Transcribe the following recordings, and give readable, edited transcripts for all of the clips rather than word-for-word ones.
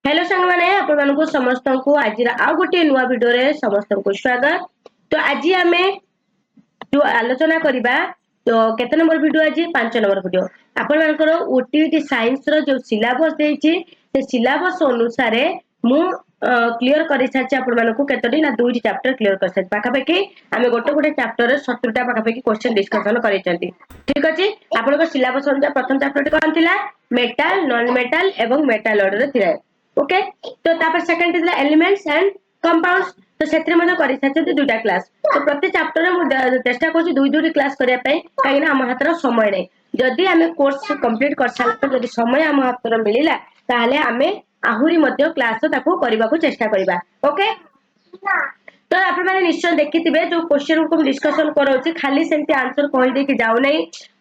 Hello सांग माने आपण को समस्त को आज आउ गोटे नुआ वीडियो रे समस्त को स्वागत। तो आज आमे जो आलोचना करबा तो केते नंबर वीडियो आज 5 नंबर वीडियो आपण मानकर ओटीटी साइंस रो जो सिलेबस देछि से सिलेबस अनुसार मु क्लियर करि साची आपण मानको केतोटी ना दुईटी चैप्टर क्लियर कर साची पाखा पाखी आमे गोटे गोटे चैप्टर रे 70 टा पाखा पाखी क्वेश्चन डिस्कशन करि चंती। ठीक अछि आपण को सिलेबस अनुसार प्रथम चैप्टर कोन थिला मेटल नॉन मेटल एवं मेटल ऑर्डर रे थिला। ओके तो तापर सेकंड थिला एलिमेंट्स एंड कंपाउंड्स तो सेत्रे मने करि साचते दुटा क्लास तो प्रति चैप्टर रे मु चेष्टा करछि दुई दुई क्लास करिया पई काहे ना हम हातर समय नै जदि आमे कोर्स कंप्लीट कर साल पर जदि समय हम हातर मिलिला ताहले आमे आहुरी मध्ये क्लास ताको करबा को चेष्टा करबा। ओके तो आपण माने निश्चय देखिथिबे जो क्वेश्चन को डिस्कशन करौछि खाली सेंति आंसर कहि दे कि जाउ नै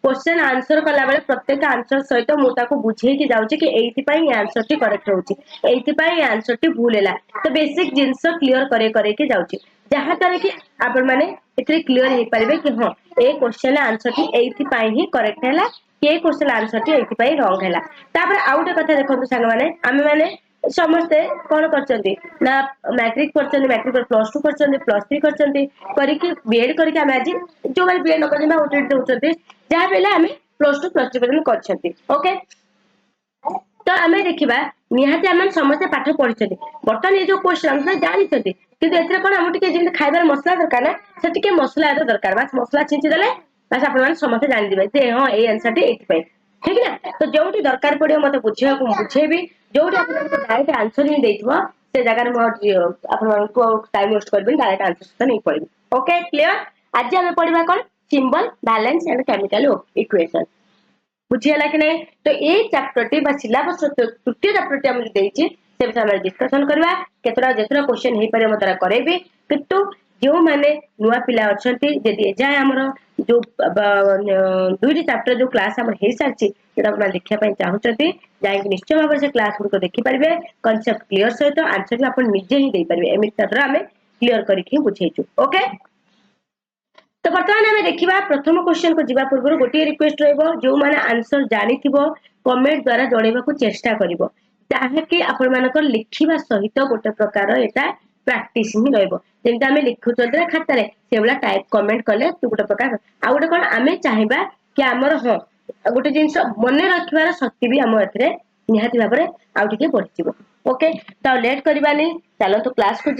क्वेश्चन आंसर कला बेले प्रत्येक आंसर सहित मु ताको बुझेई कि जाउछि कि एइथि पई आंसर टी करेक्ट होउछि एइथि पई आंसर टी भूल हैला तो बेसिक जिंस क्लियर करे कि जाउछि जहा तारे कि आपण माने एतरे क्लियर हे परिबे कि हां ए क्वेश्चन आंसर टी एइथि पई ही करेक्ट हैला के क्वेश्चन आंसर टी एइथि पई रॉन्ग हैला। तापर आउटे कथा देखंतु संग माने आमे माने समस्ते कोन करचंती ना मैट्रिक करचंती मैट्रिक पर +2 करचंती +3 करचंती करिकि बीएड करिकि आमे आज जो माने बीएड न करचंती बा ओटीटी देउचंती जहा बेले आमे +2 +3 पर्यंत करचंती। ओके तो आमे देखिबा निहाती आमे समस्त पाठ पढिचंती बर्तन ये जो क्वेश्चन आंसर जानिचंती किंतु एथरे कोन हम टिके जिन खाइबार मसला दरकार ना से टिके मसला दरकार बस मसला छिंची देले बस आपण माने समस्त जानि दिबे जे हां ए आंसर टी एथि पई ठीक ना तो जोटी दरकार पड़ियो मते बुझिया को बुझेबी जोटी आपण को डायरेक्ट आंसर ही देइथबो से जगह रे मो आपण को टाइम वेस्ट करबे डायरेक्ट आंसर से नहीं पड़बी। ओके क्लियर आज हम पढिबा कोन symbol balance and chemical equation बुझियला कि नहीं तो ए चैप्टर टी बा सिलेबस तृतीय चैप्टर टी हम देइछि से विषय हम डिस्कशन करबा केतरा जेतरा क्वेश्चन हे पारे मतरा करेबी किंतु जो माने नुआ पिला अछंती जदी जाय हमर जो दुईटी चैप्टर जो क्लास हम हे साची जेटा आपण देखिया पई चाहुचंती जाय कि निश्चय भाबरे से क्लास गुड को देखि परिबे कांसेप्ट क्लियर सहित आंसर भी आपण निजे ही दे परिबे एमि तरह हमें क्लियर करिकि बुझेइछु। ओके तो बर्तमान हमें देखिबा प्रथम क्वेश्चन को जीवा पूर्व गोटे रिक्वेस्ट रहबो जो माने आंसर जानिथिबो कमेंट द्वारा जणेबा को चेष्टा करिवो ताहा कि आपण मानकर लिखिबा सहित गोटे प्रकार एटा प्रैक्टिस ही रहबो जेंति हमें लिखु चंद्र खाता रे सेबला टाइप कमेंट करले तू गोटे प्रकार आ गोटे कोन हमें चाहिबा कि हमर हो गोटे जिंस मने रखिबार शक्ति भी हम एथरे निहाती भाबरे आउ टिके बढ़िजिवो। ओके तो लेट करबानी चलो तो क्लास को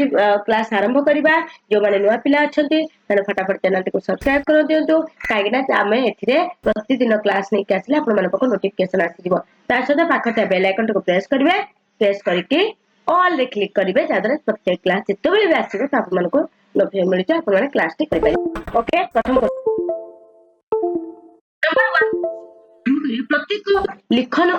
क्लास आरंभ करबा जो माने नुआ पिला अछंती माने फटाफट चैनल को सब्सक्राइब कर दियंतु काईना आमे एथिरे प्रतिदिन क्लास नै के आसले आपण माने पको नोटिफिकेशन आसीजिवो ता सदा पाखते बेल आइकन को प्रेस करबे प्रेस करके ऑल रे क्लिक करबे जादर प्रत्येक क्लास जेतो बेले भी आसीबो ता आपण मानको नोटिफिकेशन मिलि आपण माने क्लास टी करबे। ओके प्रथम नंबर 1 प्रत्येक लिखन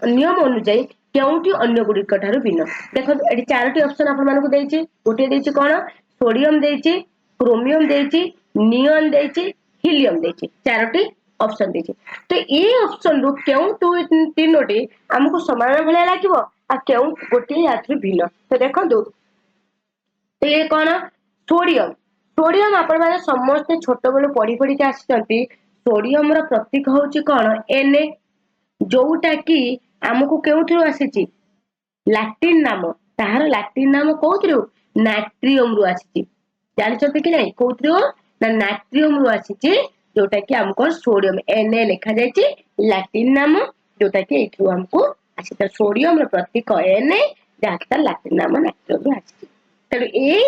नियम अनुଯାୟୀ केउटी अन्य गुडिक ठारू भिन्न देखो एटी चारोटी ऑप्शन आपण मानको देइछि गोटे देइछि कोन सोडियम देइछि क्रोमियम देइछि नियन देइछि हीलियम देइछि चारोटी ऑप्शन देइछि तो ए ऑप्शन रो केउ तीनोटी हमको समान भले लागिवो आ केउ गोटे यात्री भिन्न तो देखंतु ये कोन सोडियम सोडियम आपण माने समस्त छोट बेलु पढी पढी के आछंती सोडियम रो प्रतीक होउछि कोन Na जोटा कि हमको केउथरो आसीछि लैटिन नाम ताहार लैटिन नाम कोउथरो नाट्रियम रु आसीछि जानिछथि कि नै कोउथरो ना नाट्रियम रु आसीछि जोटा कि हमको सोडियम Na लिखा जायछि लैटिन नाम जोटा कि एथरो हमको आसीता सोडियम रो प्रतीक Na जाता लैटिन नाम नाट्रियम रु आसीछि तब ए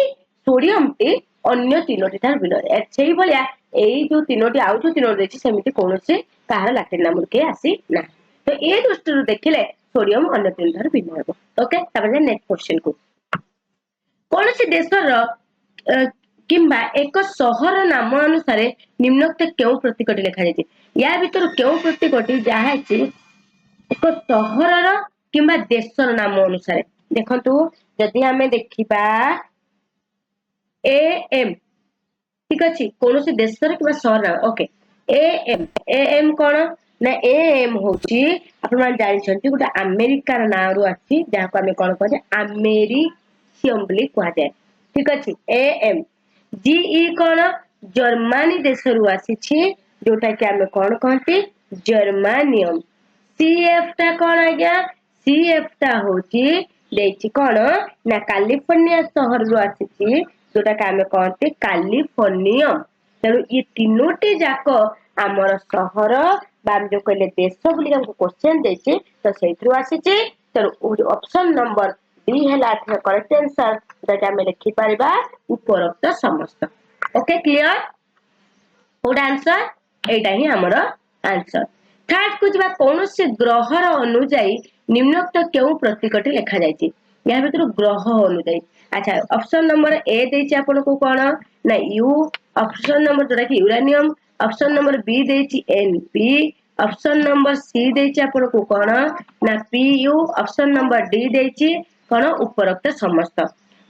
सोडियम टी अन्य तीनोटी तार बिना सेही भलिया एई जो तीनोटी आउ जो तीनोटी देछि सेमिति कोनोसी ताहार लैटिन नाम के आसी ना तो ए दृष्टि देखिले सोडियम अन्य तीन ठार भिन्न हेबो। ओके तबे नेक्स्ट क्वेश्चन को कौन सी देशर किंबा एक शहर नाम अनुसार निम्नोक्त केउ प्रतीकटी लिखा जायछि या भीतर केउ प्रतीकटी जाहा छि एक शहरर किंबा देशर नाम अनुसार देखंतु जदि हमें देखिबा एम ठीक अछि कोनोसी देशर किंबा शहर ओके एम कोन ना एम होची आपण मान जानि छथि गोटे अमेरिका रा नाम रु आछि जहा को हमें कोन कहै अमेरिशियम बोली कहै जाय ठीक अछि एम जीई कोन जर्मनी देश रु आछि छि जोटा कि हमें कोन कहति जर्मानियम सीएफ ता कोन आ गया सीएफ ता होची ଦେଇଛି କଣ ନା କାଲିଫର୍ଣ୍ଣିଆ ସହରରୁ ଆସିଛି ଯୋଉଟା କି ଆମେ କହନ୍ତି କାଲିଫର୍ଣ୍ଣିୟମ। ତେଣୁ ଏ ତିନୋଟି ଯାକ ଆମର ସହର ବା ଆମେ ଯୋଉ କହିଲେ ଦେଶ ବୋଲି ଆମକୁ କ୍ୱେଶ୍ଚନ ଦେଇଛି ତ ସେଇଥିରୁ ଆସିଛି। ତେଣୁ ଅପସନ ନମ୍ବର ଡି ହେଲା ଏଥିର କରେକ୍ଟ ଆନ୍ସର, ଯୋଉଟାକି ଆମେ ଲେଖିପାରିବା ଉପରୋକ୍ତ ସମସ୍ତ। Okay clear? କୋଉଟା ଆନ୍ସର? ଏଇଟା ହିଁ ଆମର ଆନ୍ସର। ଥାର୍ଡ କୁ ଯିବା, କୌଣସି ଗ୍ରହର ଅନୁଯାୟୀ ନିମ୍ନୋକ୍ତ କେଉଁ ପ୍ରତୀକଟି ଲେଖାଯାଇଛି? ଏହା ଭିତରୁ ଗ୍ରହ ଅନୁଯାୟୀ, ଆଚ୍ଛା ଅପସନ ନମ୍ବର ଏ ଦେଇଛି ଆପଣଙ୍କୁ କଣ ନା ୟୁ, ଅପସନ ନମ୍ବର ଯୋଉଟା କି ୟୁରାନିୟମ, ଅପସନ ନମ୍ବର ବି ଦେଇଛି Np, ଅପସନ ନମ୍ବର ସି ଦେଇଛି ଆପଣଙ୍କୁ କଣ ନା Pu, ଅପସନ ନମ୍ବର ଡି ଦେଇଛି କଣ ଉପରୋକ୍ତ ସମସ୍ତ।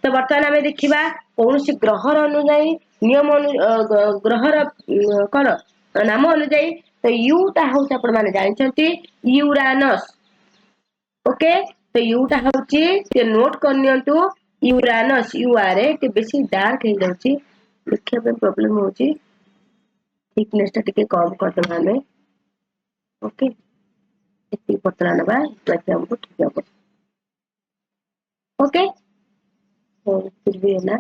ତ ବର୍ତ୍ତମାନ ଆମେ ଦେଖିବା କୌଣସି ଗ୍ରହର ଅନୁଯାୟୀ ନିୟମ ଗ୍ରହର କଣ ନାମ ଅନୁଯାୟୀ, ତ ୟୁ ଟା ହଉଛି ଆପଣ ମାନେ ଜାଣିଛନ୍ତି ୟୁରାନସ। ଓକେ, ତ ୟୁଟା ହଉଛି ଟିକେ ନୋଟ କରିନିଅନ୍ତୁ ୟୁରାନସ, ୟୁଆରଏ ଟିକେ ବେଶୀ ଡାର୍କ ହେଇଯାଉଛି ଦେଖିବା ପାଇଁ ପ୍ରୋବ୍ଲେମ ହଉଛି, ଥିକନେସ ଟା ଟିକେ କମ କରିଦବା ଆମେ। ଓକେ, ଏତିକି ପତଳା ନବା ଯାতে ଆମକୁ ଠିକ ହବ। ओके, तो फिर भी है ना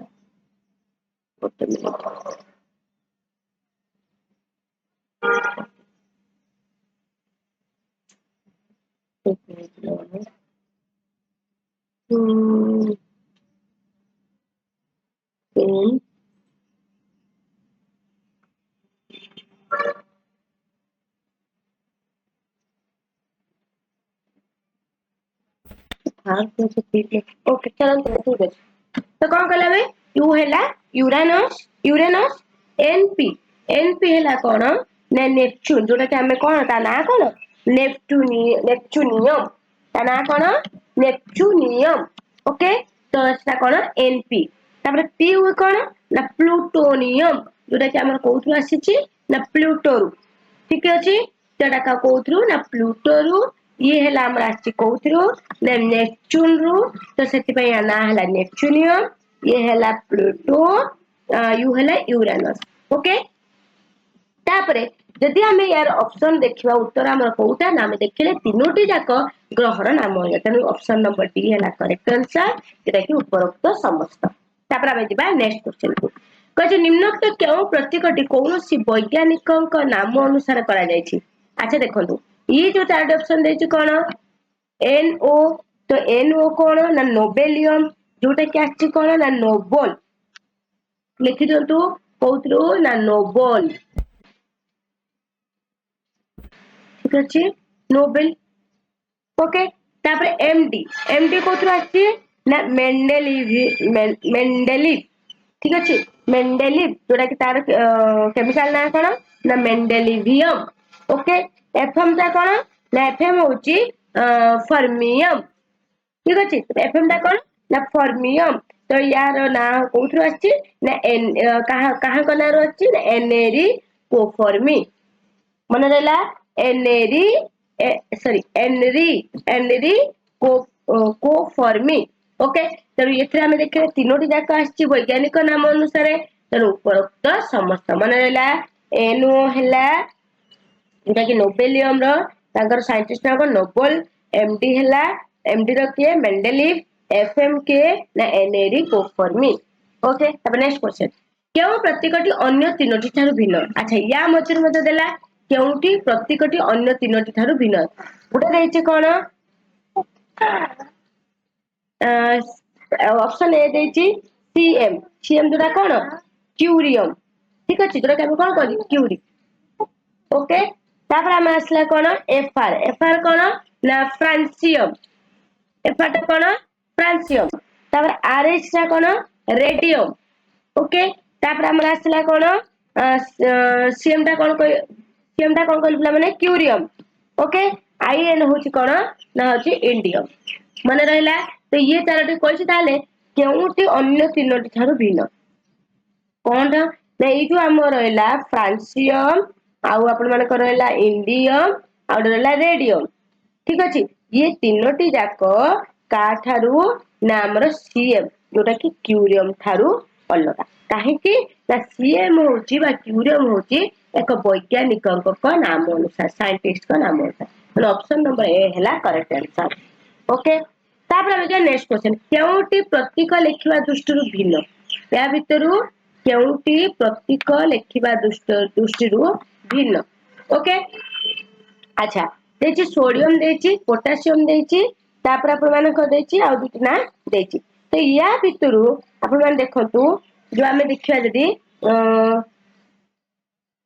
ओके चलो ठीक है। तो कौन कहला बे यू हैला यूरानस, यूरेनस, एनपी, एनपी हैला कौन ना नेपच्यून, जोटा कि हमें कौन ता ना कौन नेपच्यूनियम, ता ना कौन नेपच्यूनियम। ओके, तो सेटा कौन एनपी। तापर पी कौन ना प्लूटोनियम, जोटा कि हमर कोथु आसीची ना प्लूटोरु। ठीक अछि, सेटा कोथु ना प्लूटोरु, ये हैला हमर आसी कोथु ना नेपच्यून रु, तो सेति पय ना हैला नेपच्यूनियम, ये हैला प्लूटो, यू हैला यूरानस। ओके, तापरे जदि आमे यार ऑप्शन देखिबा उत्तर हमर कोउटा ना, आमे देखिले तीनोटी जाक ग्रहर नाम होय, तेनु ऑप्शन नंबर डी हैला करेक्ट आंसर, जेटा कि उपरोक्त समस्त। तापर आमे जिबा नेक्स्ट क्वेश्चन को, कहे निम्नोक्त केउ प्रतीकटी कौनसी वैज्ञानिकक नाम अनुसार करा जायछि? अच्छा देखंतु ई जो चार ऑप्शन देछि कोन NO, तो NO कोन ना नोबेलियम, जोटा कि आछि कोन ना नोबल, लिखि दियंतु कोउथरो ना नोबल। ठीक अछि, नोबेल। ओके, तापर एमडी, एमडी कोथरो आछि ना मेंडेलिव। ठीक अछि, मेंडेलिव, जोटा कि तार केमिकल ना कोन ना मेंडेलिवियम। ओके, एफएम ता कोन ना एफएम होछि फर्मियम। ठीक अछि, एफएम ता कोन ना फर्मियम, तो यार ना कोथरो आछि ना एन कहा कहा को नारो आछि ना एनेरी कोफर्मी। मन रहला एनेरी सॉरी एनरी कोफर्मी। ओके, तेणु एथिरे आमे देखिले तीनोटी जाक आछि वैज्ञानिक नाम अनुसार, तेणु उपरोक्त समस्त मन रहला एनओ हैला जेटा कि नोबेलियम रो तांकर साइंटिस्ट ना नोबल, एमडी हैला एमडी रो के मेंडेलिव, एफएम के ना एनेरी कोफर्मी। ओके, तब नेक्स्ट क्वेश्चन, केउ प्रतीकटी अन्य तीनोटी ठारू भिन्न? अच्छा या मझिर मते देला केउटी प्रतीकटी अन्य तीनोटी ठारू भिन्न, गोटे देछि कोन ऑप्शन ए देछि सीएम, सीएम जोटा कोन क्यूरियम। ठीक अछि, जोटा हम कोन करी क्यूरी। ओके, तापर हम आसला कोन एफआर, एफआर कोन ना फ्रांसियम, एफआर ता कोन फ्रांसियम। तापर आरएच ता कोन रेडियम। ओके, तापर हम आसला कोन सीएम ता कोन सीएम ता कोन कहलिला माने क्यूरियम। ओके, आईएन होछि कोन ना होछि इंडियम। मन रहला, तो ये चारोटी कहिछि ताले केउटी अन्य तीनोटी ठारू भिन्न कोन ना एई जो हम रहला फ्रांसियम, आउ आपण माने रहला इंडियम, आउ रहला रेडियम। ठीक अछि, ये तीनोटी जाक का ठारू ना हमर सीएम, जोटा कि क्यूरियम ठारू अलगा। काहे कि ना सीएम होछि बा क्यूरियम होछि एक वैज्ञानिक नाम अनुसार, साइंटिस्ट का नाम अनुसार। ऑप्शन नंबर ए हैला करेक्ट आंसर। ओके, तापर आम नेक्स्ट क्वेश्चन केउटी प्रतीक लिखिबा दृष्टि भिन्न या भितरु केउटी प्रतीक लिखिबा दृष्टि भिन्न ओके अच्छा देछि सोडियम देछि पोटेशियम देछि तापर आपण मानक देछि आ दुटी ना देछि तो या भितरु आपण मान देखंतु जो आमे देखिबा जदी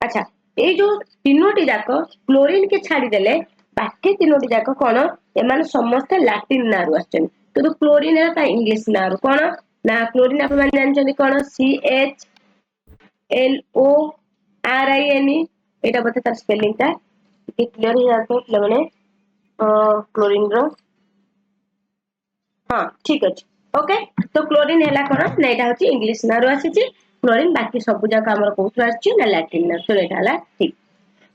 अच्छा ये जो तीनोटी जाक क्लोरीन के छाड़ी देले बाकी तीनोटी जाक कौन एमान समस्त लैटिन ना रु आछन तो क्लोरीन है ता इंग्लिश ना रु कौन ना क्लोरीन आपण मान जानछन कौन CHLORINE एटा बते तार स्पेलिंग ता ये क्लियर हो जातो पिला माने क्लोरीन रो हाँ ठीक अछि ओके तो क्लोरीन हैला कौन ना एटा होची इंग्लिश ना रु आसीची क्लोरीन बाकी सब जाक हमर कोथु आछी ना लैटिन ना तो एटा हला ठीक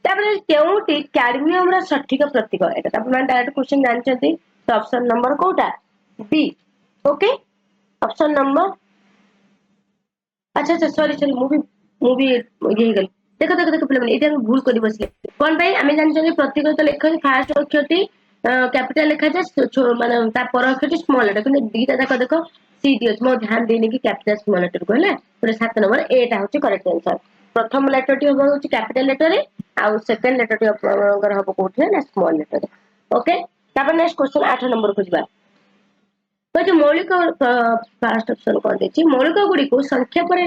तापर केउटी कैडमियम रा सठिक प्रतीक एटा आपण मान डायरेक्ट क्वेश्चन जानछथि तो ऑप्शन नंबर कोटा बी ओके ऑप्शन नंबर अच्छा अच्छा सॉरी मूवी ये गल देखो देखो देखो पिला माने एटा भूल करी बसले कोन भाई आमे जानछथि प्रतीक तो लेखन फास्ट अक्षरटी कैपिटल लिखा जाए माने ता पर अक्षरटी स्मॉल लेटर किंतु दीटा जाक देखो सी डी अछि मो ध्यान देनी कि कैपिटल स्मॉल लेटर को हला तो 7 नंबर एटा होची करेक्ट आंसर प्रथम लेटर टी होची कैपिटल लेटर रे आ सेकंड लेटर टी अगर हबो कोठे ना स्मॉल लेटर ओके तापर नेक्स्ट क्वेश्चन 8 नंबर को जिबा तो जो मौलिक फास्ट ऑप्शन कर देछि मौलिक गुडी को संख्या पर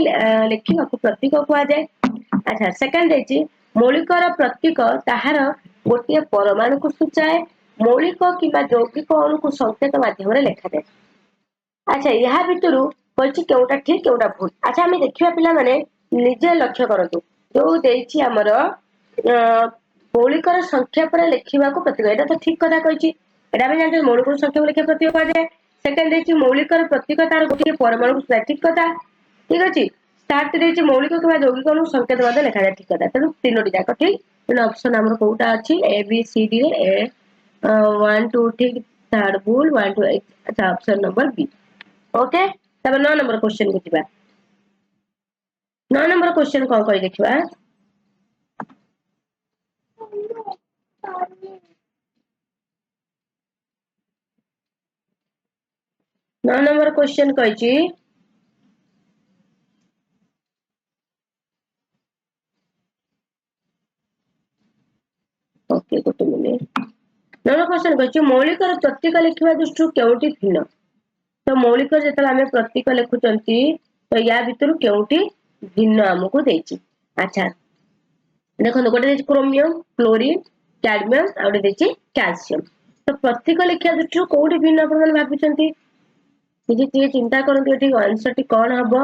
लेखिबा को प्रतीक कुआ जाय अच्छा सेकंड देछि मौलिक रा प्रतीक ताहार गोटिए परमाणु को सूचाए मौलिक किबा यौगिक अणु को संकेत माध्यम रे लेखा जाय अच्छा यहा भितरु कहछि केउटा ठीक केउटा भूल अच्छा हम देखिबा पिला माने निजे लक्ष्य करतु जो देछि हमर मौलिक रा संख्या पर लेखिबा को प्रतीक एटा तो ठीक कथा कहछि एटा हम जानते मौलिक संख्या को लेखिबा प्रतीक कुआ जाय सेकंड देछि मौलिक रा प्रतीक तार गोटिए परमाणु को ठीक कथा ठीक अछि स्टार्ट देछि मौलिक किबा यौगिक अणु संकेत माध्यम लेखा जाय ठीक कथा तनु तीनोटी जाक ठीक तनु ऑप्शन हमर कोउटा अछि A B C D A 1 2 ठीक थर्ड भूल 1 2 अच्छा ऑप्शन नंबर बी ओके तब 9 नंबर क्वेश्चन को जिबा 9 नंबर क्वेश्चन कोन कहि देखिबा 9 नंबर क्वेश्चन कहिछि ओके गोटे मिनिट 9 क्वेश्चन कहिछि मौलिक रा प्रतीक लिखिबा दृष्टि केउटी भिन्न तो मौलिक जेतला हमें प्रतीक लिखुचंती तो या भितरु केउटी भिन्न हमको देछि अच्छा देखो गोटे देछि क्रोमियम क्लोरीन कैडमियम आ गोटे देछि कैल्शियम तो प्रतीक लिखिया दृष्टि कोउटी भिन्न अपन भाबिचंती किछि ती चिंता करंती एठी आंसर टी कोन हबो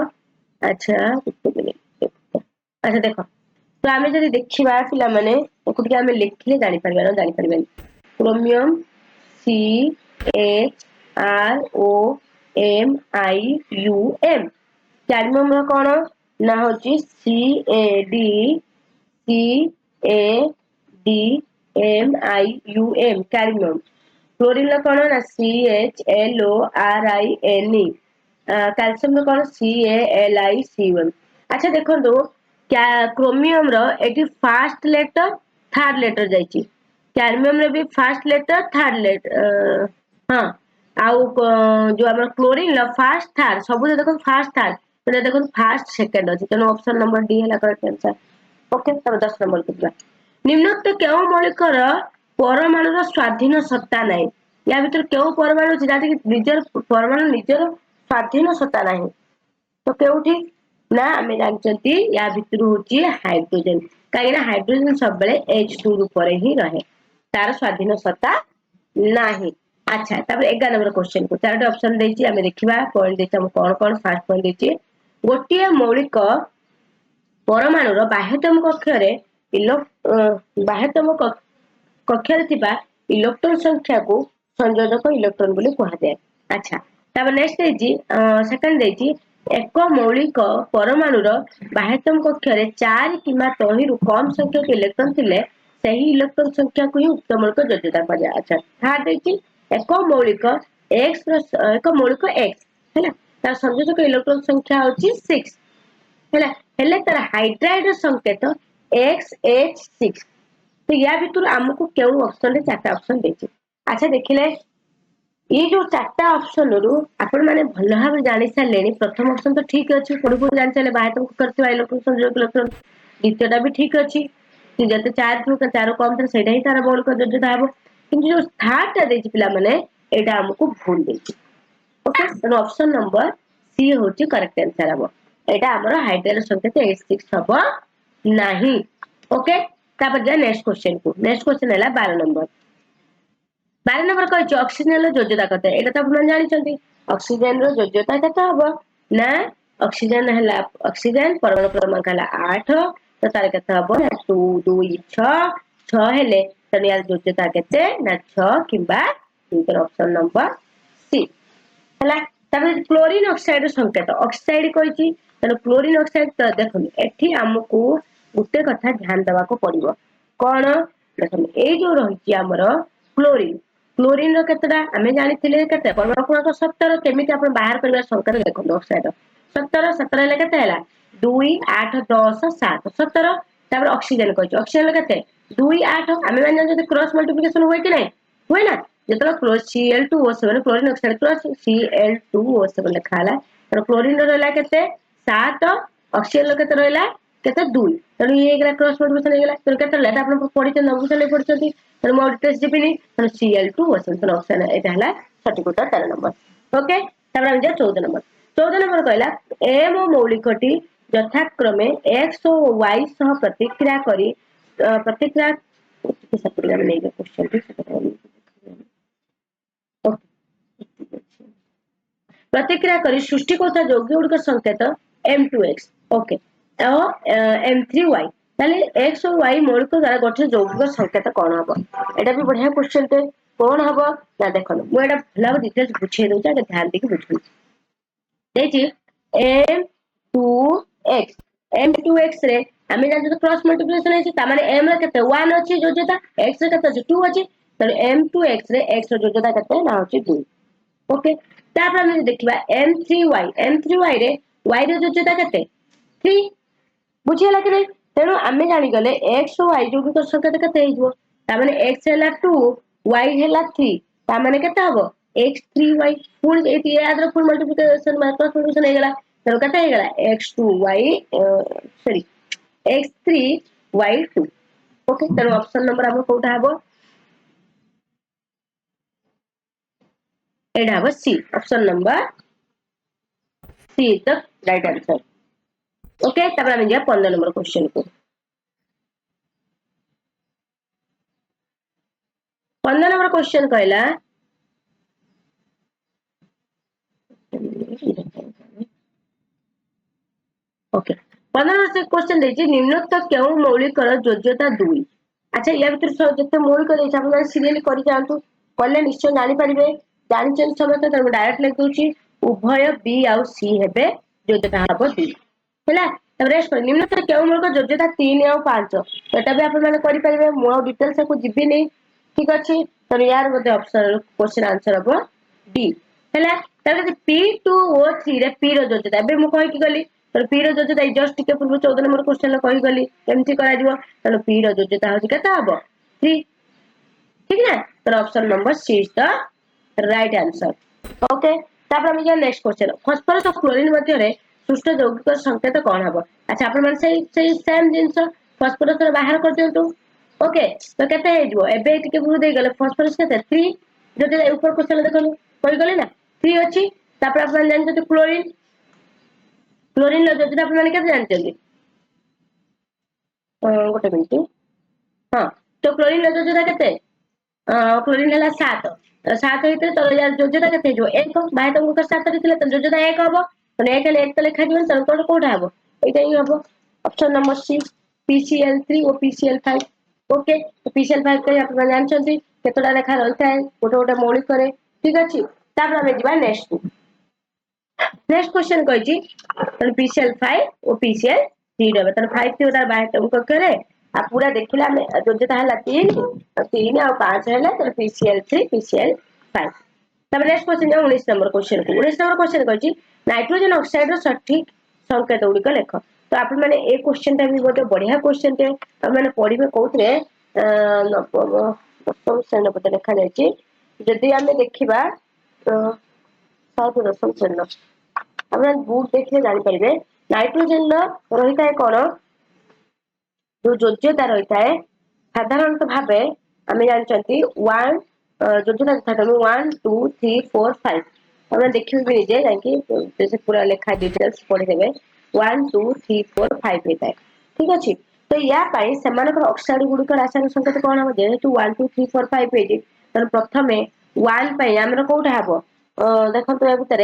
अच्छा अच्छा देखो तो आमे जदि देखिबा पिला माने एकुटी आमे लिखले जानि परबा क्रोमियम CHROMIUM कैडमियम रो कोन ना होची CADCADMIUM कैडमियम क्लोरीन रो कोन ना CHLORINE कैल्शियम रो कोन CALIC1 अच्छा देखो क्या क्रोमियम रो eighty first letter third letter जाईची cadmium रे भी फर्स्ट लेटर थर्ड लेटर हां आउ जो हमर क्लोरीन ला फर्स्ट थर्ड सब देखो फर्स्ट थर्ड तो देखो फर्स्ट सेकंड अछि तनो ऑप्शन नंबर डी हला करेक्ट आंसर ओके तब 10 नंबर को निम्नोक्त केउ मौलिक रो परमाणु रो स्वाधीन सत्ता नै या भीतर केउ परमाणु अछि जाति निजर परमाणु निजर स्वाधीन सत्ता नै तो केउठी ना हमें जानचंती या भितर होची हाइड्रोजन काहे ना हाइड्रोजन सब बेले H2 ऊपर ही रहे तार स्वाधीन सत्ता नाही अच्छा तब 11 नंबर क्वेश्चन को चारटे ऑप्शन देछि हमें देखिबा पॉइंट देछि हम कोन कोन फर्स्ट पॉइंट देछि गोटिए मौलिक परमाणु रो बाह्यतम कक्ष रे बाह्यतम कक्ष रे थिबा इलेक्ट्रॉन संख्या को संयोजक इलेक्ट्रॉन बोली कहा जाय अच्छा तब नेक्स्ट देछि सेकंड देछि एक मौलिक परमाणु रो बाह्यतम कक्ष रे 4 किमा तहिरु कम संख्यक इलेक्ट्रॉन थिले सही इलेक्ट्रॉन संख्या को ही उत्तमक योग्यता कहा जाय अच्छा थर्ड देछि एक मौलिक x हैला तार संयोजक इलेक्ट्रॉन संख्या होची 6 हैला हेले तार हाइड्राइड संकेत XH6 तो या भितर हमको केउ ऑप्शन रे चारटा ऑप्शन देछि अच्छा देखिले ये जो चार्टा ऑप्शन रु आपण माने भल भाव जानि सारे प्रथम ऑप्शन तो ठीक अच्छी पढ़ी पढ़ी जान सारे बाहर करथिबा इलेक्ट्रॉन संयोग इलेक्ट्रॉन द्वितीयटा भी ठीक अच्छी जते चार थु चार कम थे सेटा ही तार मौलिक योग्यता हबो किंतु जो थर्ड टा देछि पिला माने एटा हमको भूल देछि ओके तो ऑप्शन नंबर सी होछि करेक्ट आंसर हबो एटा हमर हाइड्रोजन संकेत H6 हबो नाही ओके तापर जा नेक्स्ट क्वेश्चन हैला 12 नंबर 12 नंबर कहछि ऑक्सीजन रो योग्यता कते एटा तो आपण जानि ऑक्सीजन रो योग्यता कते हबो ना ऑक्सीजन हैला ऑक्सीजन परमाणु क्रमांक हैला 8 तो तार कते हबो ना 2 2 6 6 हेले तो यार योग्यता कते ना 6 किबा दुईटर ऑप्शन नंबर सी हैला तबे क्लोरीन ऑक्साइड संकेत ऑक्साइड कहछि त क्लोरीन ऑक्साइड तो देखो एठी हमकू गुटे कथा ध्यान देबा को पड़िबो कोन देखो ए जो रहिछि हमर क्लोरीन क्लोरीन रो केतडा हमें जानिथिले केते परमाणु क्रमांक 17 केमिति आपण बाहर करबा संकेत देखो ऑक्साइड 17 17 ले केते हैला 2 8 10 7 17 तापर ऑक्सीजन कहछि ऑक्सीजन केते 2 8 हमें माने जदि क्रॉस मल्टीप्लिकेशन होय कि नै होय ना जेतला Cl2O7 chlorine oxide plus Cl2O7 लिखा हला तर क्लोरीन रो रहला केते 7 ऑक्सीजन रो केते रहला केते 2 तनु ये एकरा क्रॉस मल्टीप्लिकेशन हे गेला तर केते लेटा आपण पढिते नबुसले पढिछथि तर मो टेस्ट जिपिनी तर Cl2O7 तर ऑप्शन एटा हला सटीक उत्तर 13 नंबर ओके तब हम जा 14 नंबर 14 नंबर कहला एम मौलिकटी यथाक्रमे x और y सह प्रतिक्रिया करी प्रतिक्रिया सपरिया में नहीं क्वेश्चन प्रतिक्रिया करी सृष्टि कोथा यौगिक गुड़िक संकेत M2X ओके M3Y ताले x और y मौलिक द्वारा गठित यौगिक संकेत कोन हबो एटा भी बढ़िया क्वेश्चन ते कोन हबो ना देखो मु एटा भला डिटेल्स बुझे दउ जा ध्यान देके बुझू देछि M2X M2X रे हमें जान जो क्रॉस मल्टीप्लिकेशन है ता माने M रे केते 1 अछि योग्यता x रे केते 2 अछि त M2X रे x रो योग्यता केते ना अछि 2 ओके तापर हम देखिबा M3Y रे y रो योग्यता केते 3 बुझियला कि नै तेनु आमे जानि गले x और y जो भी संकेत केते हिजो ता माने x हैला 2 y हैला 3 ता माने केते हबो x3y फुल एटी याद रो फुल मल्टीप्लिकेशन क्रॉस मल्टीप्लिकेशन हे गेला तेनु केते हे गेला x2y सॉरी x3y2 ओके तेनु ऑप्शन नंबर हम कोठा हबो एडा हबो C option number C is the right answer okay तब हम जा 15 नंबर क्वेश्चन को 15 नंबर क्वेश्चन कहला ओके 15 नंबर क्वेश्चन देछि निम्नलिखित केउ मौलिक योग्यता 2 अच्छा या भीतर जते मौलिक देछि आपण सीरियली करि जानतु कले निश्चय जानि परिबे जानिचन समस्त त डायरेक्ट लिख दोछि उभय बी आउ सी हेबे योग्यता हबो 2 हैला तब रेस्ट कर निम्नलिखित केउ मौलिक योग्यता 3 आउ 5 एटा भी आपण माने करि परिबे मो डिटेल्स को जिबि नै ठीक अछि त यार मते ऑप्शन क्वेश्चन आंसर हबो डी हैला तब P2O3 रे P रो योग्यता बे मु कहि कि गली तो P रो योग्यता जस्ट टिके पूर्व 14 नंबर क्वेश्चन ला कहि गली केमति करा दिबो तो P रो योग्यता होछि केता हबो 3 ठीक ना तो option number C is the right answer okay तापर हम जा नेक्स्ट क्वेश्चन फास्फोरस और क्लोरीन मध्य रे सृष्ट यौगिक संकेत कोन हबो अच्छा आपण मन सही सेम जिंस फास्फोरस रे बाहर कर दियंतु ओके तो केते हे जिवो एबे टिके पूर्व दे गेले फास्फोरस केते 3 जो ऊपर क्वेश्चन देखनु कहि गले ना 3 अछि तापर आपण जान जते क्लोरीन लो जते आपण माने केते जानचंदी गोटे मिनिट हां तो क्लोरीन लो जते केते क्लोरीन हला 7 7 हेते तो यार योग्यता केते जो 1 बाहे तुमको कर 7 दिले तो योग्यता 1 हबो तो 1 ले 1 तो लिखा दिबन तो कोड कोड हबो एटा ही हबो ऑप्शन नंबर सी PCl3 और PCl5 ओके तो PCl5 के आपण जानचंदी केतोडा रेखा रहता है गोटे गोटे मौलिक करे ठीक अछि तापर हम जिबा नेक्स्ट क्वेश्चन कहि छी PCl5 और PCl3 रहबे त 5 थी उधर बाहे तुमको करे आ पूरा देखिला में योग्यता हला 3 3 और 5 हैला तो PCl3 PCl5 तब next question 19 number question 19 number question कहि नाइट्रोजन ऑक्साइड रो सटीक संकेत गुडी को लेख तो आपण माने ए क्वेश्चन ता भी बहुत बढ़िया क्वेश्चन ते हम माने पढिबे कोथरे नवम श्रेणी पते लिखा जायछि जदि हमें देखिबा सात दशम श्रेणी आप बुक देखिए जापर नाइट्रोजेन रही है कौन जो योज्यता रही है साधारणतः भाव आम जानते वन योज्यता 1 2 3 4 5 हमें देखिए भी निजे जाकि पूरा लेखा डिटेल्स पढ़ीदेवे 1 2 3 4 5 होता है ठीक अच्छे तो या ऑक्साइड गुड़िक रासायनिक संकेत कौन हम जेहेतु 1 2 3 4 5 है प्रथम 1 आमर कौटा हम देखो या भितर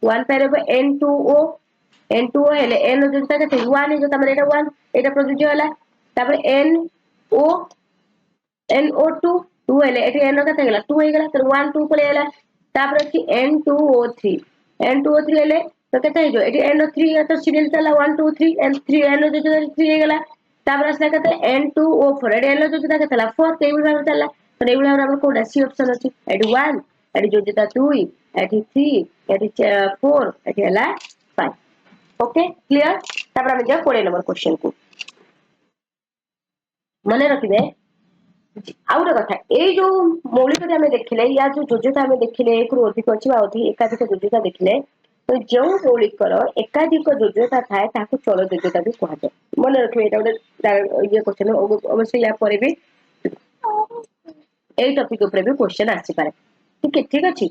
1 N2O N2O हेले N योज्यता के 1 जो तमरे 1 एटा प्रযোज्य होला तापर NO NO2 2 हेले एठी N कते गेला 2 हे गेला तो 1 2 पळे गेला तापर अछि N2O3 हेले तो कते हे जो एठी NO3 तो सीरियल चला 1 2 3 N3 N जो 3 हे गेला तापर असला कते N2O4 एठी N जो कते चला 4 ते विभाग चला तो ए विभाग हमर कोडा सी ऑप्शन अछि एठी 1 एठी जो 2 एठी 3 एठी 4 एठी हला 5 ओके क्लियर तापर हम जा 20 नंबर क्वेश्चन को मन रखिबे आउ गोटे कथा ये जो मौलिकता आम देखिले या जो योज्यता आम देखिले एक रु अधिक अच्छी एकाधिक योज्यता देखिले तो जो मौलिकर एकाधिक योज्यता थाए ताकू चल योज्यता भी कहुए मन रखिए ये क्वेश्चन अवश्य या पर भी यही टॉपिक ऊपर भी क्वेश्चन आसीपारे ठीक अच्छे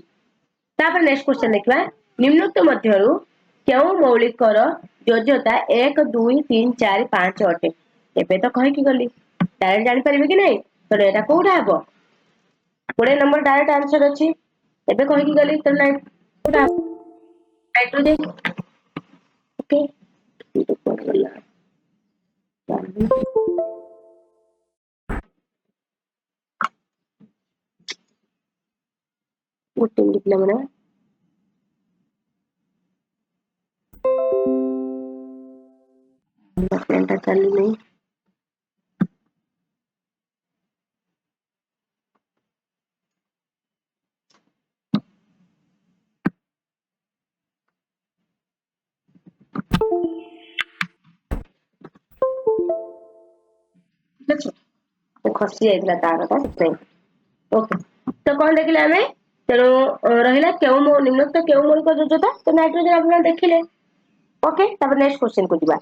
नेक्स्ट क्वेश्चन देखा निम्नोक्त मध्यरु क्यों मौलिकर योज्यता 1 2 3 4 5 अटे एबे तो कहि गली डायरेक्ट जानि परिबे कि नहीं तो एटा कोडा हबो 20 नंबर डायरेक्ट आंसर अछि एबे कहि गली तो कोडा नाइट्रोजन ओके तो कोडला उठिन लिखला मना पेंटा चली नहीं खसी जाइला तारटा से ओके तो कौन देखिले हमें तेणु रहिला केउ निम्नोक्त केउ मौलिक योज्यता तो नाइट्रोजन आपण देखिले ओके तब नेक्स्ट क्वेश्चन को दिबा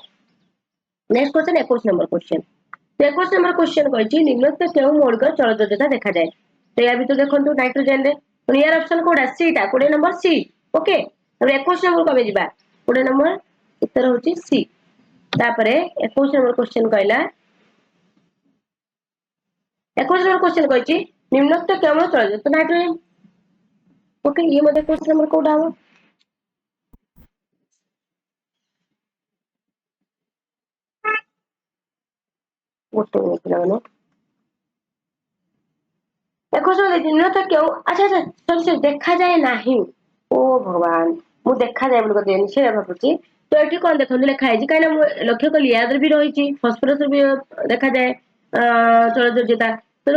नेक्स्ट क्वेश्चन 21 नंबर क्वेश्चन तो 21 नंबर क्वेश्चन कहछि निम्नोक्त केउ मौलिक चल योज्यता देखा जाए तो या भी तो देखंतु नाइट्रोजन रे तो यार ऑप्शन कोडा सी टा 20 नंबर सी ओके तब 21 नंबर को दिबा 20 नंबर उत्तर होछि सी तापरे 21 नंबर क्वेश्चन कहला 21 नंबर क्वेश्चन कहछि निम्नोक्त केवल चल तो नाइट्रोजन ओके ये मध्य क्वेश्चन नंबर कोडा हो गोटे मिनट देखो निम्नोक्त क्यों अच्छा अच्छा सॉरी देखा जाए नहीं ओ भगवान मु देखा जाए बोल कहते से भाबुची तो एठी कोन देखंतु लिखा है काई ना लक्ष्य कली याद भी रही फॉस्फोरस भी देखा जाए चल योज्यता तो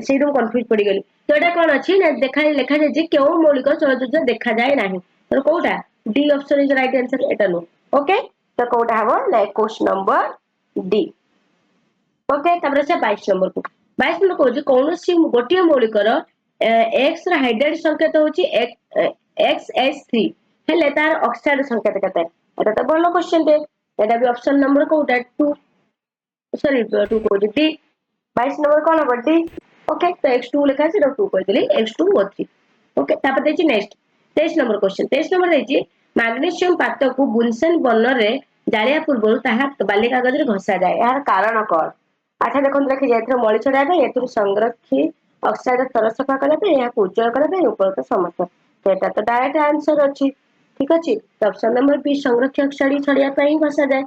से कंफ्यूज पड़ गली तो एटा कोन अछि ना देखा लिखा जाए जे केउ मौलिक चल योज्यता देखा जाए नहीं तो कोटा D option is right answer एटा नो ओके तो कोटा हबो ना क्वेश्चन नंबर डी ओके तबरे से 22 नंबर को 22 नंबर को कौन सी गोटे मौलिकर एक्स रा हाइड्राइड संकेत होची XS3 हेले तार ऑक्साइड संकेत कते एटा तो बोलो क्वेश्चन दे एटा भी ऑप्शन नंबर कोटा 2 सॉरी 2 को डी 22 नंबर कोन हो डी ओके तो X2 लिखा है 2 को देली X2O3 ओके तापर देची नेक्स्ट 23 नंबर क्वेश्चन 23 नंबर देची मैग्नीशियम पात को बुनसेन बर्नर रे जालिया पूर्व ताहा बाली कागज रे घसा जाए यार कारण कोन अच्छा देखो देखि जाय मळी छडा बे एतु संरक्षित ऑक्साइड स्तर सफा कला पे या उज्जवल कला पे ऊपर तो समस्त तो एटा तो डायरेक्ट आंसर अछि ठीक अछि तो ऑप्शन नंबर बी संरक्षक छड़ी छड़िया पे ही घसा जाए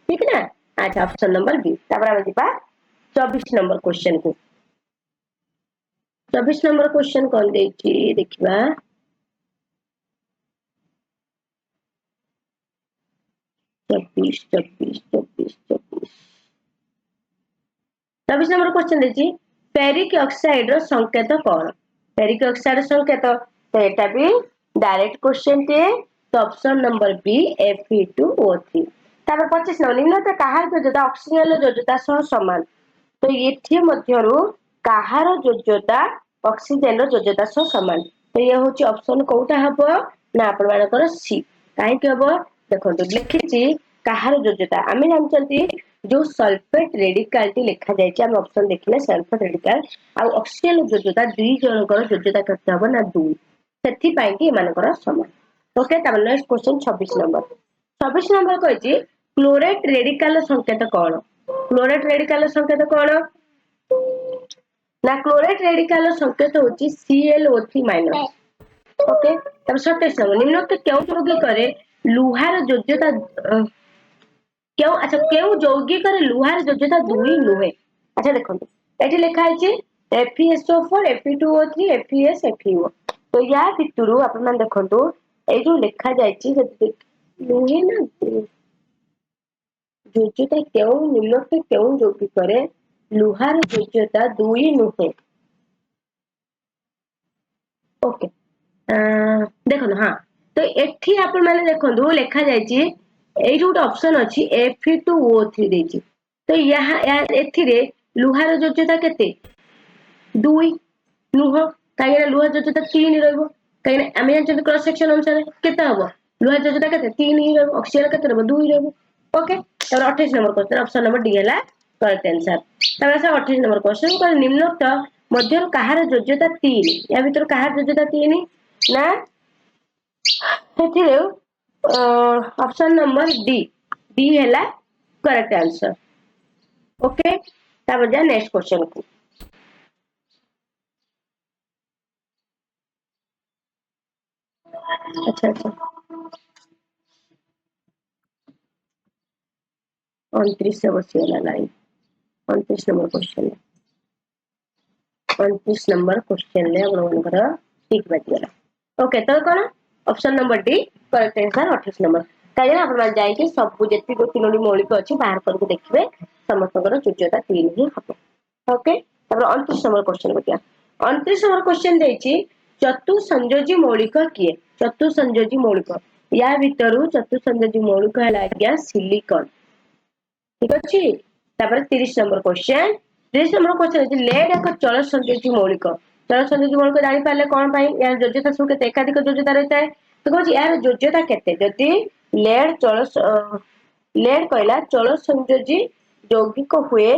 ठीक ना अच्छा ऑप्शन नंबर बी तापर हम दिपा 24 नंबर क्वेश्चन को 24 नंबर क्वेश्चन कोन देछि देखिबा 24 नंबर क्वेश्चन देछि फेरिक ऑक्साइड रो संकेत कोन फेरिक ऑक्साइड संकेत तो एटा भी डायरेक्ट क्वेश्चन टे तो ऑप्शन नंबर बी Fe2O3 तापर 25 नंबर निम्नत काहार योज्यता ऑक्सीजन योज्यता सह समान तो एथि मध्यरु काहार योज्यता ऑक्सीजन योज्यता सह समान तो ये हूँ ऑप्शन कोटा हम ना आपण सी कहीं हम देखो लिखी कहार योग्यता आम जानते जो सल्फेट रेडिकल लिखा जाए ऑप्शन देखिए सल्फेट रेडिकल आउ ऑक्सीजन योग्यता दुई जनकर योग्यता केते हम ना 2 से समान okay next question 26 number 26 number कही क्लोरेट रेडिकल संकेत कौन क्लोरेट रेडिकल संकेत कौन ना क्लोरेट रेडिकल संकेत होची ClO3 माइनस ओके तब 27 नंबर निम्नलिखित क्यों यौगिक करे लुहार योग्यता क्यों अच्छा क्यों यौगिक करे लुहार योग्यता 2 नुहे अच्छा देखो एठी लिखा है FeSO4 Fe2O3 FeS FeO तो या भितरु आपण मान देखंतु ए जो लिखा जायछि नुहे ना योग्यता क्यों निम्नलिखित क्यों यौगिक करे लुहार योग्यता 2 नुहे ओके देखो हाँ तो एठी आपण माने देखंतु लिखा जायछि ए जो ऑप्शन अछि Fe2O3 देछि तो यहाँ एथिरे लुहार योग्यता केते 2 लुह काहे लुह योग्यता 3 रहबो काहे आमे जानते क्रॉस सेक्शन अनुसार केते हबो लुह योग्यता केते 3 ही रहबो ऑक्सीजन केते रहबो 2 रहबो ओके तो 28 number question option number D हला करेक्ट आंसर तब से 28 नंबर क्वेश्चन पर निम्नलिखित मध्य कहार योग्यता 3 या भीतर कहार योग्यता 3 ना एथिरे ऑप्शन नंबर डी डी हला करेक्ट आंसर ओके तब जा नेक्स्ट क्वेश्चन को अच्छा अच्छा 29 से बसिएला line 29 number question 29 number question ले आपनकर ठीक बाजिएला ओके तो कोन option number D correct answer 28 number काहे आपण मान जाय कि सब जति को तीनोडी मौलिक अछि बाहर करके देखिबे समस्तकर योग्यता 3 ही हबो ओके तब 29 नंबर क्वेश्चन बतिया 29 नंबर क्वेश्चन देछि चतु संयोजी मौलिक किए चतु संयोजी मौलिक या भीतरु चतु संयोजी मौलिक हला गया सिलिकॉन ठीक अछि तापर 30 नंबर क्वेश्चन 30 नंबर क्वेश्चन अछि लेड एक चल संयोजी मौलिक चल संयोजी मौलिक जानि पाले कोन पई या योग्यता सु केते एकाधिक योग्यता रहता है तो कहछि यार योग्यता केते जदि लेड चल लेड कहला चल संयोजी यौगिक हुए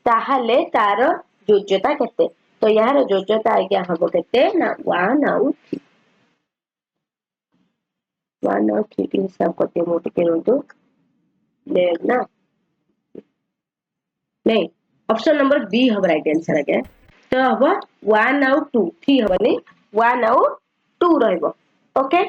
ताहाले तार योग्यता केते तो यार योग्यता आज्ञा हबो केते ना 1 आउट 1 आउट 3 के हिसाब करते मोटे के रंतु लेड ना नहीं ऑप्शन नंबर बी हम राइट आंसर आ गया तो हम 1 आउट 2 3 हबनी 1 आउट 2 रहइबो ओके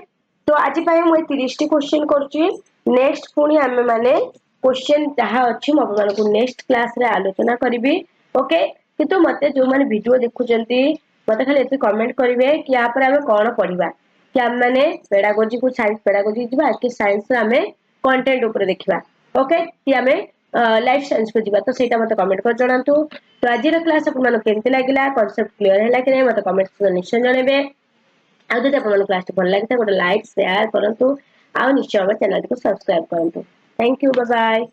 तो आज पय मु 30 टी क्वेश्चन करछि नेक्स्ट पुनी हमें माने क्वेश्चन जहा अछि म आपन को नेक्स्ट क्लास रे आलोचना करबी ओके किंतु मते जो माने वीडियो देखुचंती मते खाली एते कमेंट करिवे कि या पर हमें कोन पढिबा कि हम माने पेडागोजी को साइंस पेडागोजी जिबा कि साइंस रे हमें कंटेंट ऊपर देखिबा ओके कि हमें लाइफ साइंस को जीवा तो सेटा मते कमेंट कर जणांतु तो आज रा क्लास आपन मन केमते लागिला कांसेप्ट क्लियर हैला कि नै मते कमेंट से निश्चय जणेबे आ जदि आपन मन क्लास भल लागिता गोटे लाइक शेयर करंतु आ निश्चय हमर चैनल को सब्सक्राइब करंतु थैंक यू बाय बाय